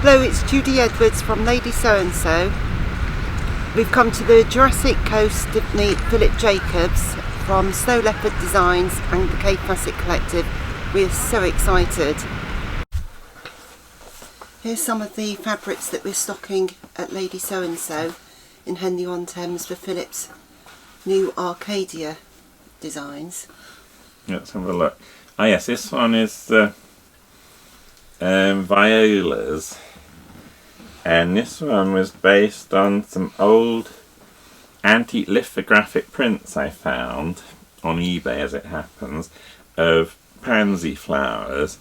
Hello, it's Judy Edwards from Lady So-and-so. We've come to the Jurassic Coast to meet Philip Jacobs from Snow Leopard Designs and the Kaffe Fassett Collective. We're so excited. Here's some of the fabrics that we're stocking at Lady So-and-so in Henley-on-Thames for Philip's new Arcadia designs. Let's have a look. Ah yes, this one is the Viola's, and this one was based on some old antique lithographic prints I found on eBay, as it happens, of pansy flowers,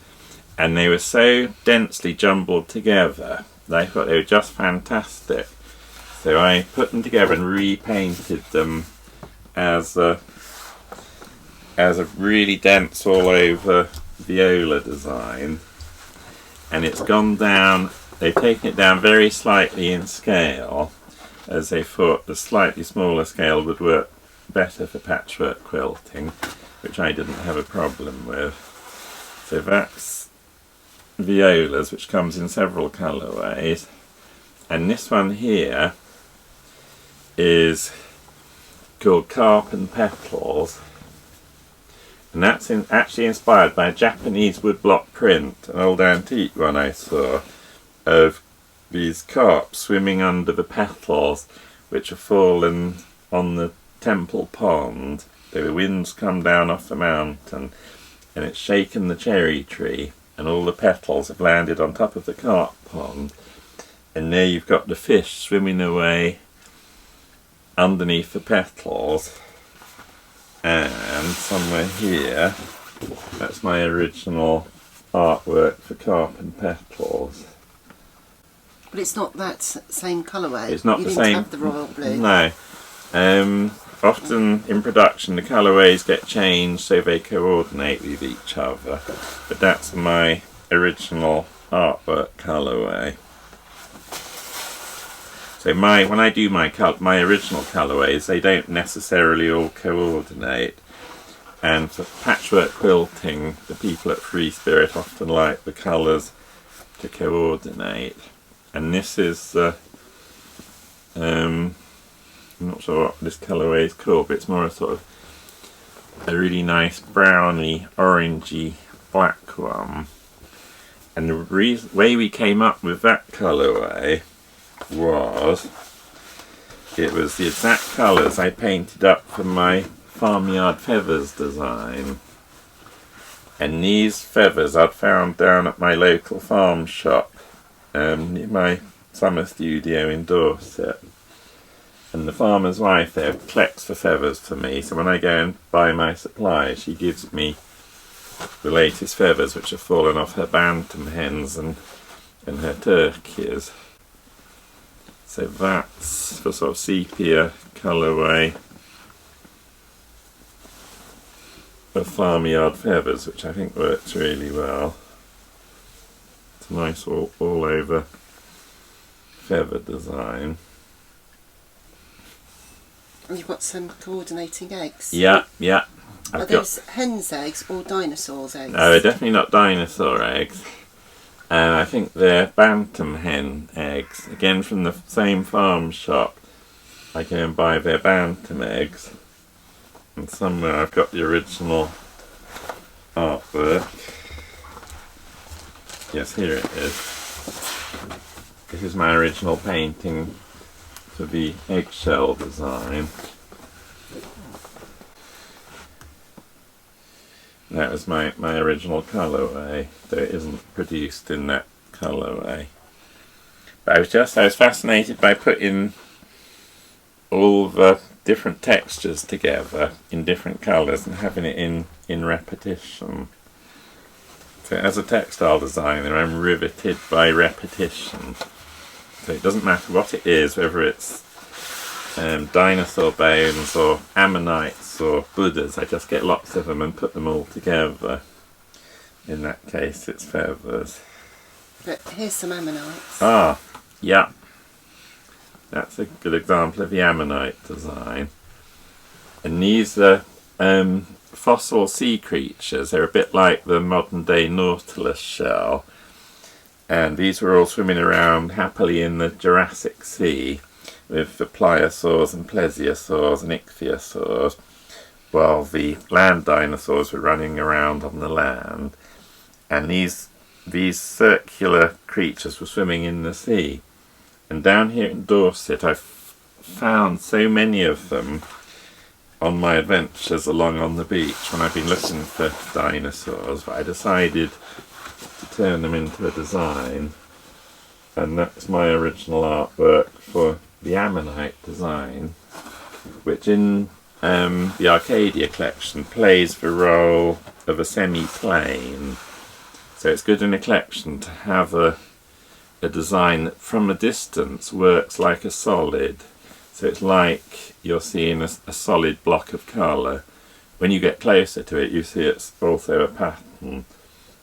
and they were so densely jumbled together that I thought they were just fantastic. So I put them together and repainted them as a really dense all over Viola design, and it's gone down. They've taken it down very slightly in scale, as they thought the slightly smaller scale would work better for patchwork quilting, which I didn't have a problem with. So that's Viola's, which comes in several colourways, and this one here is called Carp and Petals, and that's actually inspired by a Japanese woodblock print, an old antique one I saw, of these carp swimming under the petals which have fallen on the temple pond. The wind's come down off the mountain and it's shaken the cherry tree, and all the petals have landed on top of the carp pond, and there you've got the fish swimming away underneath the petals. And somewhere here, that's my original artwork for Carp and Petals. But it's not that same colourway. It's not you the didn't same. Have the royal blue. No. Often in production the colourways get changed so they coordinate with each other. But that's my original artwork colourway. So when I do my original colourways, they don't necessarily all coordinate. And for patchwork quilting, the people at Free Spirit often like the colours to coordinate. And this is the, I'm not sure what this colourway is called, but it's more a sort of a really nice browny, orangey black one. And the way we came up with that colourway was, it was the exact colours I painted up for my farmyard feathers design, and these feathers I'd found down at my local farm shop near my summer studio in Dorset, and the farmer's wife there collects for feathers for me, so when I go and buy my supplies she gives me the latest feathers which have fallen off her bantam hens and her turkeys. So that's the sort of sepia colourway of farmyard feathers, which I think works really well. It's a nice all over feather design. And you've got some coordinating eggs. Yeah. Are those hen's eggs or dinosaurs' eggs? No, they're definitely not dinosaur eggs. I think they're bantam hen eggs, again from the same farm shop. I go and buy their bantam eggs, and somewhere I've got the original artwork. Yes, here it is. This is my original painting for the eggshell design. That was my original colourway, though it isn't produced in that colourway. But I was fascinated by putting all the different textures together in different colours and having it in repetition. So as a textile designer, I'm riveted by repetition. So it doesn't matter what it is, whether it's dinosaur bones or ammonites or Buddhas, I just get lots of them and put them all together. In that case it's feathers. But here's some ammonites. Ah, yeah. That's a good example of the Ammonite design. And these are fossil sea creatures. They're a bit like the modern day nautilus shell. And these were all swimming around happily in the Jurassic Sea with the pliosaurs and plesiosaurs and ichthyosaurs, while the land dinosaurs were running around on the land. And these circular creatures were swimming in the sea. And down here in Dorset, I've found so many of them on my adventures along on the beach when I've been looking for dinosaurs, but I decided to turn them into a design, and that's my original artwork for the Ammonite design, which in the Arcadia collection plays the role of a semi-plane. So it's good in a collection to have a design that from a distance works like a solid. So it's like you're seeing a solid block of colour. When you get closer to it, you see it's also a pattern,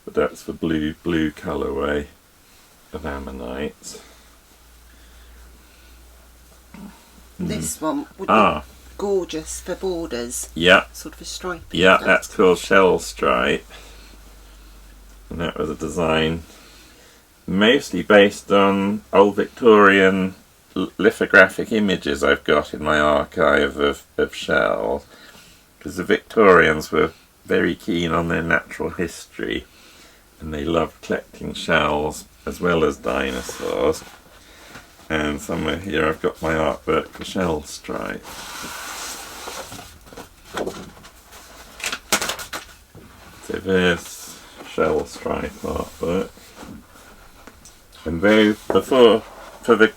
but that's the blue colourway of Ammonite. This one would be gorgeous for borders. Yeah. Sort of a stripe. Yeah, that's called shell stripe. And that was a design mostly based on old Victorian lithographic images I've got in my archive of shells, because the Victorians were very keen on their natural history and they loved collecting shells as well as dinosaurs. And somewhere here I've got my artwork for shell stripe. So there's shell stripe artwork. And though before, for the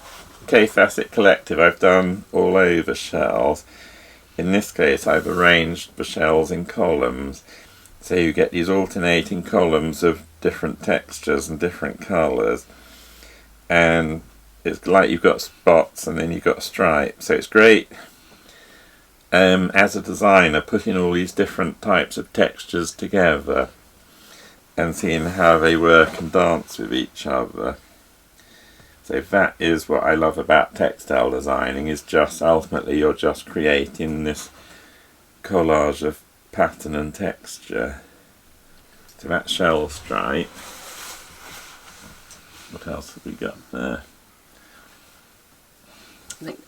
Kaffe Fassett Collective, I've done all over shells. In this case I've arranged the shells in columns, so you get these alternating columns of different textures and different colours, and it's like you've got spots and then you've got stripes. So it's great as a designer putting all these different types of textures together and seeing how they work and dance with each other. So that is what I love about textile designing, is just ultimately you're just creating this collage of pattern and texture. So that's shell stripe. What else have we got there? I think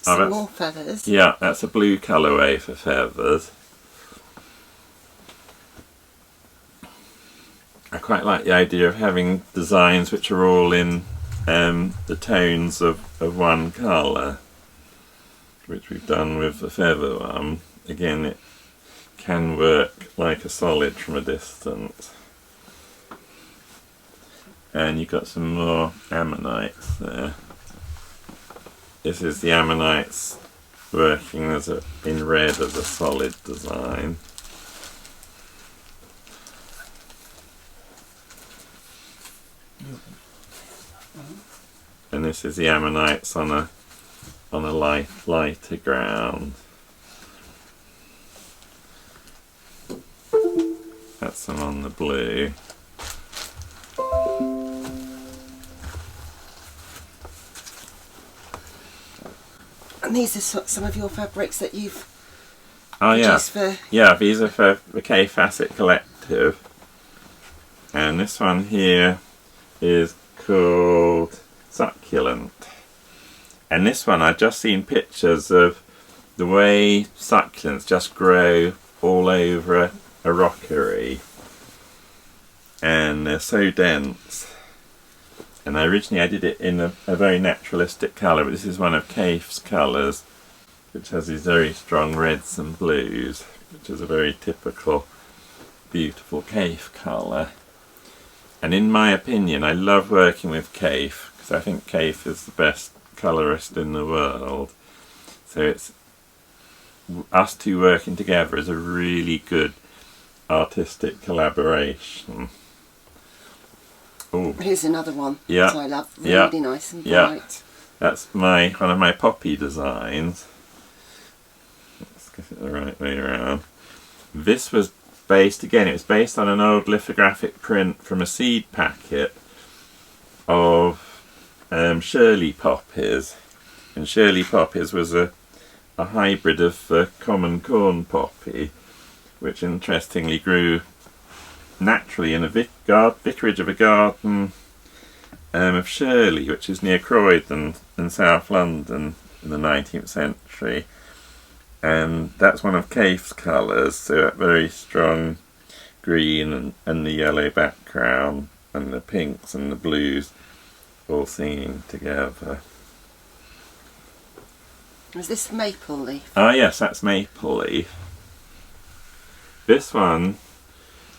some more feathers. Yeah, that's a blue colourway for feathers. I quite like the idea of having designs which are all in the tones of one colour, which we've done with the feather one. Again, it can work like a solid from a distance. And you've got some more ammonites there. This is the ammonites working in red as a solid design. And this is the ammonites on a lighter ground. That's them on the blue. And these are some of your fabrics that you've produced for... Yeah, these are for the Kaffe Fassett Collective. And this one here is called Succulent. And this one, I've just seen pictures of the way succulents just grow all over a rockery. And they're so dense. And originally I did it in a very naturalistic colour, but this is one of Kaffe's colours, which has these very strong reds and blues, which is a very typical, beautiful Kaffe colour. And in my opinion, I love working with Kaffe, because I think Kaffe is the best colourist in the world. So it's us two working together is a really good artistic collaboration. Ooh. Here's another one that I love, really nice and bright. That's one of my poppy designs. Let's get it the right way around. This was based, again, it was based on an old lithographic print from a seed packet of Shirley poppies. And Shirley poppies was a hybrid of the common corn poppy, which interestingly grew naturally in a vicarage of a garden of Shirley, which is near Croydon in South London in the 19th century. And that's one of Kaffe's colours, so that very strong green and the yellow background and the pinks and the blues all singing together. Is this maple leaf? Ah yes, that's maple leaf. This one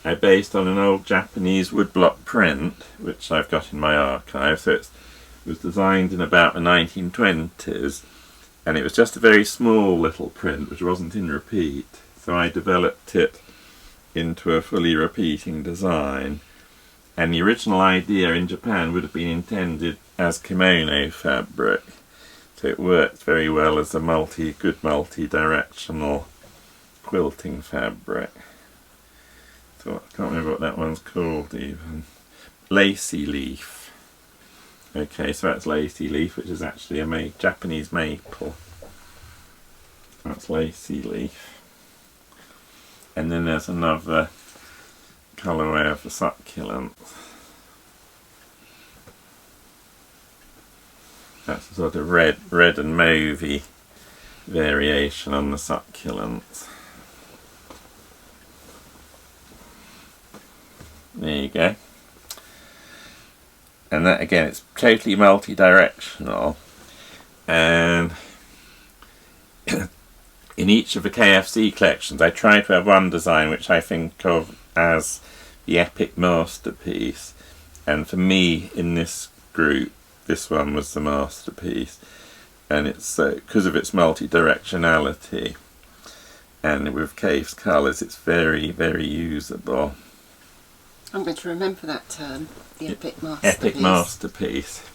I based on an old Japanese woodblock print which I've got in my archive. So it was designed in about the 1920s, and it was just a very small little print which wasn't in repeat, so I developed it into a fully repeating design. And the original idea in Japan would have been intended as kimono fabric, so it worked very well as a good multi-directional quilting fabric. So I can't remember what that one's called even. Lacy leaf. Okay, so that's lacy leaf, which is actually a Japanese maple. That's lacy leaf. And then there's another colourway of the succulent. That's a sort of red and mauvey variation on the succulent. There you go. And that again, it's totally multi-directional, and in each of the KFC collections I try to have one design which I think of as the epic masterpiece, and for me in this group this one was the masterpiece, and it's because of its multi-directionality and with Kaffe's colours it's very, very usable. I'm going to remember that term, the epic masterpiece. Epic masterpiece.